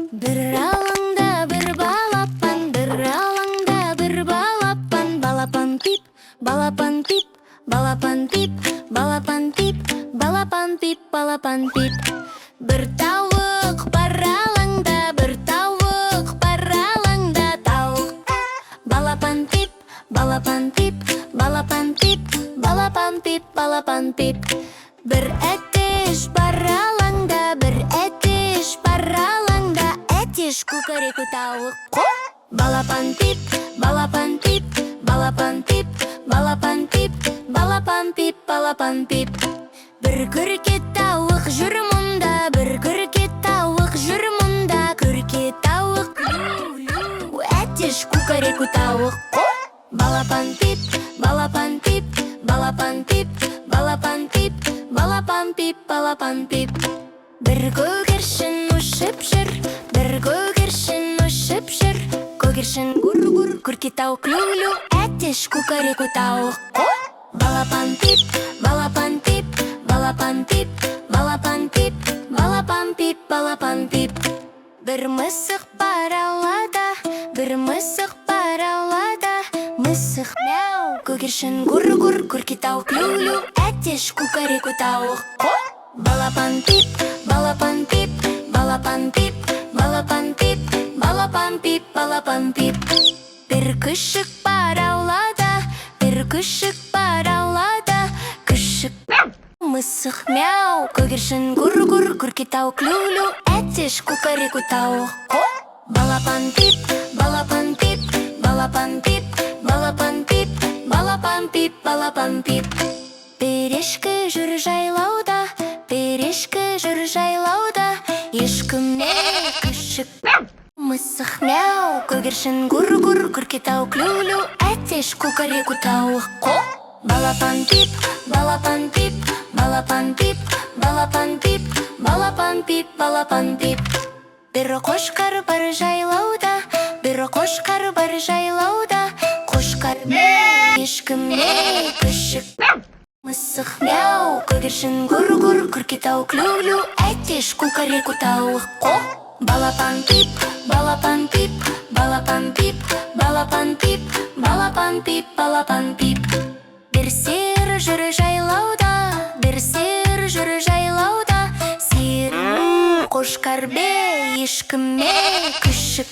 Bir alаңда bir балапан, bir алаңда bir балапан. Балапан пип, балапан пип, балапан пип, балапан пип, балапан пип, балапан пип. Bir тауық бар алаңда, bir тауық бар алаңда. Тауық балапан пип, балапан пип, балапан пип, балапан пип, балапан пип. Bir әтеш бар алаңда, bir әтеш бар алаңда. Әтеш кукареку тауық. Балапан пип, балапан пип, балапан пип, балапан пип, балапан пип, балапан пип. Bir күрке тауық жүр мұнда, бір күрке тауық жүр мұнда. Күрке тауық, әтеш кукареку тауық. Балапан пип, балапан пип, балапан пип, балапан пип, балапан пип, балапан пип. Bir көгершін ұшып жүр, бір көгершін ұшып жүр. Көгершін гур-гур, күрке тауық лю-лю, әтеш кукареку тауық. Балапан пип, балапан пип, балапан пип, балапан пип, балапан пип, балапан пип. Bir мысық бар аулада, bir мысық бар аулада. Мысық мяу, көгершін гур-гур, күрке тауық лю-лю, әтеш кукареку тауық. Балапан пип, балапан пип, балапан пип, балапан пип, балапан пип, балапан пип. Bir күшік бар аулада, bir күшік бар аулада. Күшік мысық мяу, көгершін гур-гур, күрке тауық лю-лю, әтеш кукареку тауық. Балапан пип, балапан пип, балапан пип, балапан пип, балапан пип, балапан пип. Bir ешкі жүр жайлауда, bir ешкі жүр жайлауда. Ешкі мяу, күшік мысық мяу, көгершін гур-гур, күрке тауық лю-лю, әтеш кукареку тауық. Балапан пип, балапан пип, балапан пип, балапан пип, балапан пип, балапан пип. Bir қошқар бар жайлауда, bir қошқар бар жайлауда. Қошқар мяу, ешкі мяу, күшік мысық мяу, көгершін гур-гур, күрке тауық лю-лю, әтеш кукареку тауық. Балапан пип, балапан пип, балапан пип, балапан пип, балапан пип, балапан пип. Bir сиыр жүр жайлауда, bir сиыр жүр жайлауда. Сиыр қошқар бе, ешкі мяу, күшік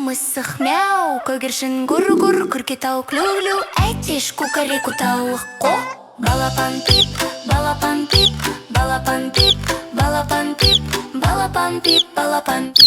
мысық мяу, көгершін гур-гур, күрке тауық лю-лю, әтеш кукареку тауық. Балапан пип, балапан пип, балапан пип, балапан пип, балапан пип, балапан пип.